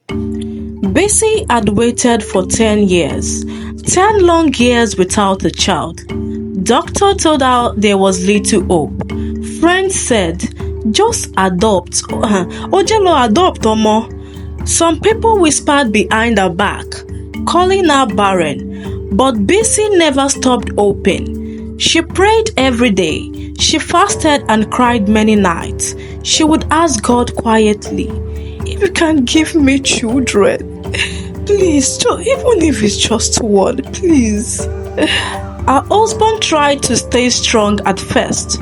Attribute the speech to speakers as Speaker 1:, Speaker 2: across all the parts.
Speaker 1: Bessie had waited for 10 years, 10 long years without a child. Doctor told her there was little hope. Friends said, just adopt. Ojelo, adopt, Omo. Some people whispered behind her back, calling her barren. But Bessie never stopped hoping. She prayed every day. She fasted and cried many nights. She would ask God quietly, if you can give me children, please, even if it's just one, please. Her husband tried to stay strong at first,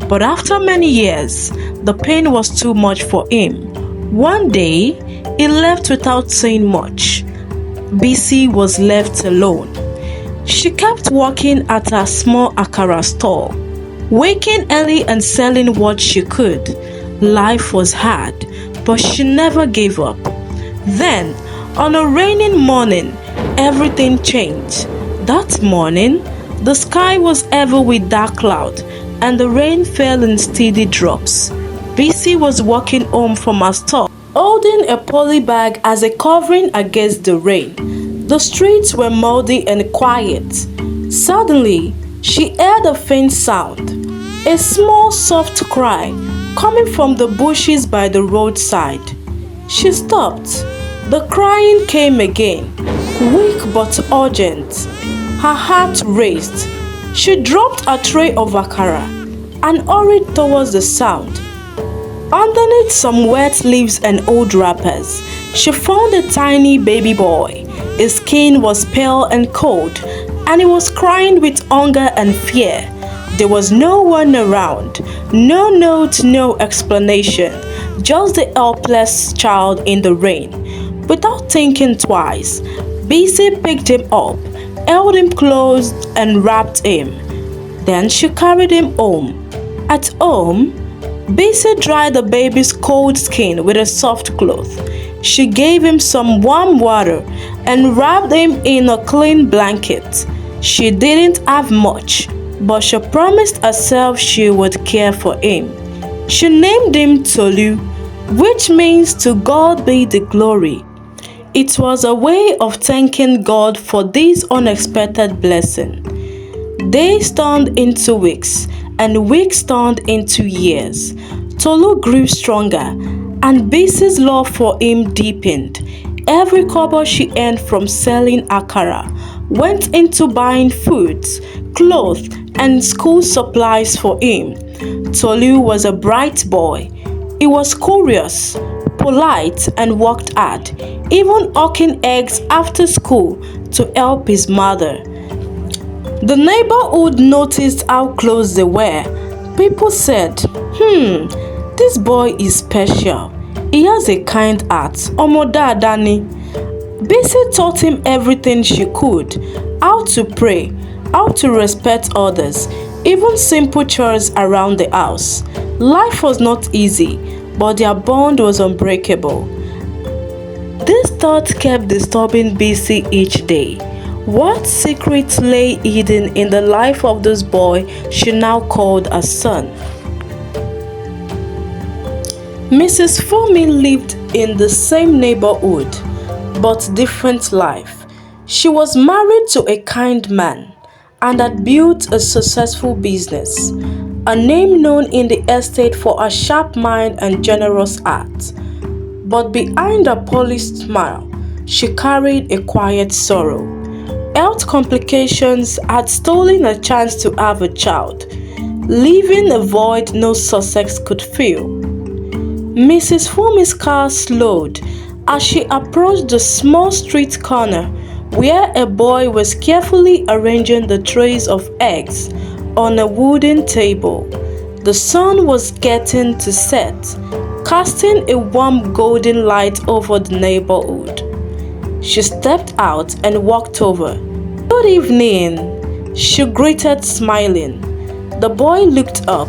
Speaker 1: but after many years, the pain was too much for him. One day, he left without saying much. Bessie was left alone. She kept working at her small akara store, waking early and selling what she could. Life was hard, but she never gave up. Then, on a raining morning, everything changed. That morning, the sky was heavy with dark cloud, and the rain fell in steady drops. Bessie was walking home from her store, holding a poly bag as a covering against the rain. The streets were muddy and quiet. Suddenly, she heard a faint sound, a small soft cry coming from the bushes by the roadside. She stopped. The crying came again, weak but urgent. Her heart raced. She dropped a tray of akara and hurried towards the sound. Underneath some wet leaves and old wrappers, she found a tiny baby boy. His skin was pale and cold, and he was crying with hunger and fear. There was no one around, no note, no explanation, just the helpless child in the rain. Without thinking twice, Bessie picked him up, held him close, and wrapped him. Then she carried him home. At home, Bessie dried the baby's cold skin with a soft cloth. She gave him some warm water and wrapped him in a clean blanket. She didn't have much, but she promised herself she would care for him. She named him Tolu, which means to God be the glory. It was a way of thanking God for this unexpected blessing. Days turned into weeks, and weeks turned into years. Tolu grew stronger, and Bessie's love for him deepened. Every kobo she earned from selling akara went into buying foods, clothes, and school supplies for him. Tolu was a bright boy. He was curious, polite, and worked hard, even hawking eggs after school to help his mother. The neighborhood noticed how close they were. People said, this boy is special. He has a kind heart. Omoda Dani. Bessie taught him everything she could, how to pray, how to respect others, even simple chores around the house. Life was not easy, but their bond was unbreakable. This thought kept disturbing Bessie each day. What secret lay hidden in the life of this boy she now called a son? Mrs. Fumi lived in the same neighborhood, but different life. She was married to a kind man and had built a successful business, a name known in the estate for her sharp mind and generous heart. But behind her polished smile, she carried a quiet sorrow. Health complications had stolen a chance to have a child, leaving a void no Sussex could fill. Mrs. Fumi's car slowed as she approached the small street corner where a boy was carefully arranging the trays of eggs on a wooden table. The sun was getting to set, casting a warm golden light over the neighborhood. She stepped out and walked over. "Good evening," she greeted, smiling. The boy looked up,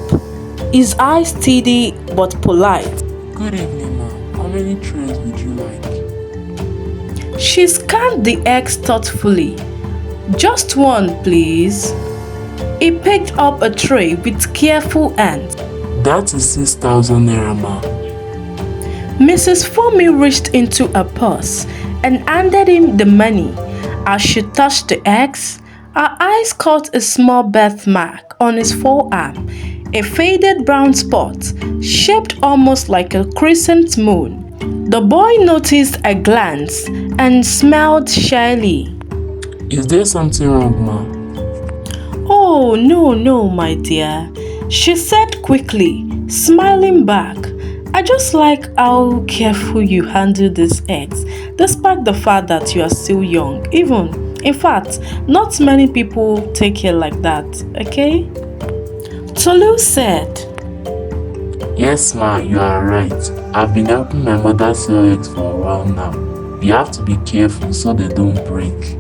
Speaker 1: his eyes steady but polite.
Speaker 2: Good evening, ma'am. How many trays would you like?
Speaker 1: She scanned the eggs thoughtfully. "Just one, please." He picked up a tray with careful hands.
Speaker 2: That is 6,000 naira, ma'am.
Speaker 1: Mrs. Fumi reached into her purse and handed him the money. As she touched the eggs, her eyes caught a small birthmark on his forearm, a faded brown spot shaped almost like a crescent moon. The boy noticed a glance and smiled shyly.
Speaker 2: Is there something wrong, ma?
Speaker 1: Oh, no, my dear, she said quickly, smiling back. I just like how careful you handle these eggs, despite the fact that you are still young. In fact, not many people take care like that, okay? Tolu said,
Speaker 2: Yes, ma, you are right. I've been helping my mother sell eggs for a while now. We have to be careful so they don't break.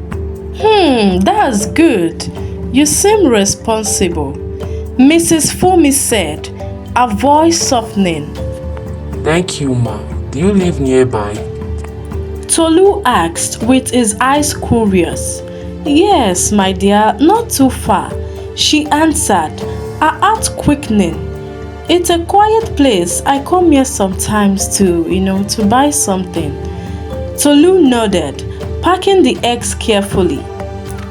Speaker 1: That's good. You seem responsible, Mrs. Fumi said, her voice softening.
Speaker 2: Thank you, ma. Do you live nearby?
Speaker 1: Tolu asked with his eyes curious. Yes, my dear, not too far, she answered, her heart quickening. It's a quiet place. I come here sometimes to buy something. Tolu nodded, packing the eggs carefully.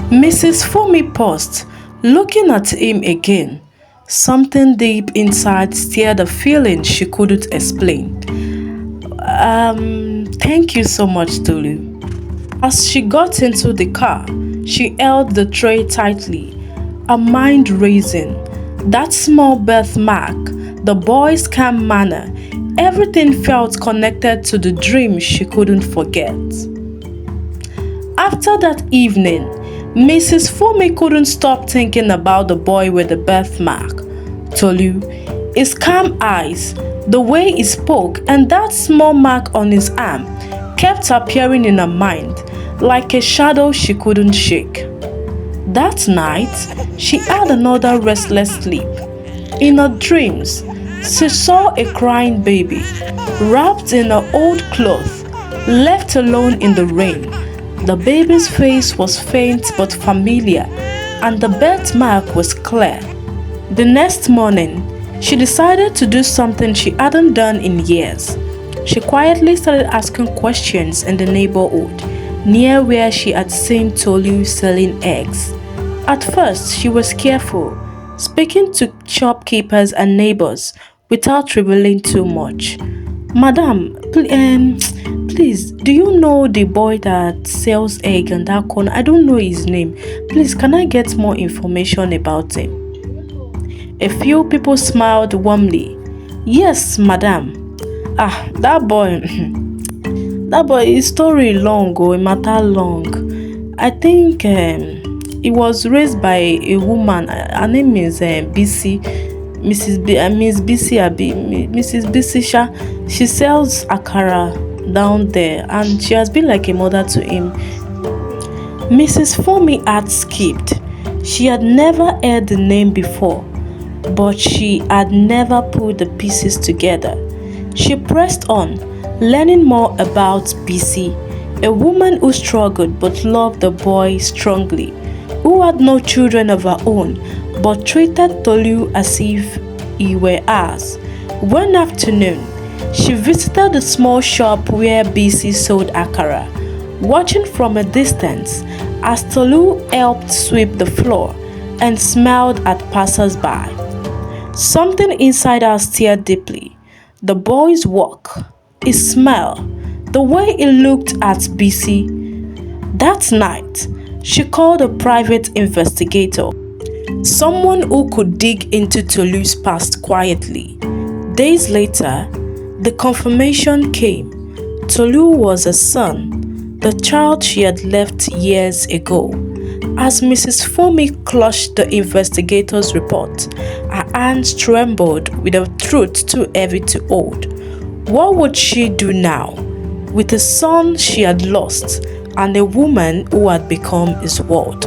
Speaker 1: Mrs. Fumi paused, looking at him again. Something deep inside stirred a feeling she couldn't explain. Thank you so much, Tolu. As she got into the car, she held the tray tightly, her mind racing. That small birthmark, the boy's calm manner, everything felt connected to the dream she couldn't forget. After that evening, Mrs. Fumi couldn't stop thinking about the boy with the birthmark. Tolu, his calm eyes, the way he spoke, and that small mark on his arm kept appearing in her mind like a shadow she couldn't shake. That night, she had another restless sleep. In her dreams, she saw a crying baby, wrapped in an old cloth, left alone in the rain. The baby's face was faint but familiar, and the birthmark was clear. The next morning, she decided to do something she hadn't done in years. She quietly started asking questions in the neighborhood, near where she had seen Tolu selling eggs. At first, she was careful, speaking to shopkeepers and neighbors without revealing too much. Madam, please, do you know the boy that sells egg on that corner? I don't know his name. Please, can I get more information about him? A few people smiled warmly. Yes, madam. That boy, his story long, it matter long. I think he was raised by a woman. Her name is BC. Miss Mrs. Bisisha. She sells akara down there, and she has been like a mother to him. Mrs. Fumi had skipped. She had never heard the name before, but she had never put the pieces together. She pressed on, learning more about BC, a woman who struggled but loved the boy strongly, who had no children of her own but treated Tolu as if he were hers. One afternoon, she visited the small shop where BC sold akara, watching from a distance as Tolu helped sweep the floor and smiled at passers-by. Something inside her stirred deeply. The boy's walk, his smile, the way he looked at BC. That night, she called a private investigator, someone who could dig into Tolu's past quietly. Days later, the confirmation came. Tolu was a son, the child she had left years ago. As Mrs. Fumi clutched the investigator's report, her hands trembled with a truth too heavy to hold. What would she do now, with a son she had lost and a woman who had become his world?